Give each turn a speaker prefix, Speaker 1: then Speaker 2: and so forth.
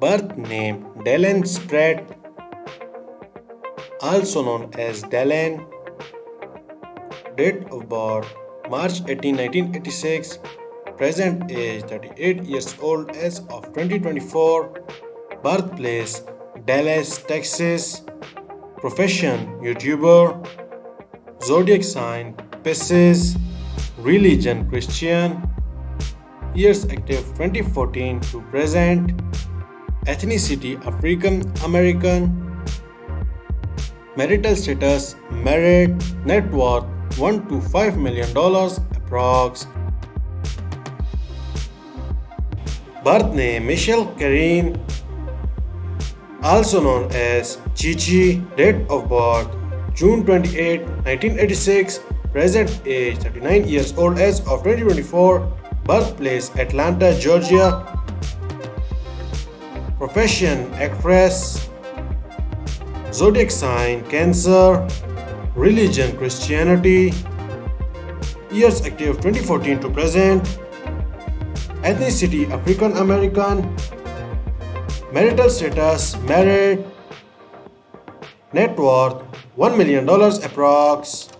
Speaker 1: Birth name Dalen Sprat, also known as Dalen. Date of birth March 18, 1986. Present age 38 years old as of 2024. Birthplace Dallas, Texas. Profession YouTuber. Zodiac sign Pisces. Religion Christian. Years active 2014 to present. Ethnicity African American. Marital status married. Net worth $1 to $5 million approx. Birth name Michelle Karine, also known as Chichi. Date of birth June 28, 1986. Present age 39 years old as of 2024. Birthplace Atlanta, Georgia. Profession actress. Zodiac sign Cancer. Religion Christianity. Years active 2014 to present. Ethnicity African American. Marital status married. Net worth $1 million approx.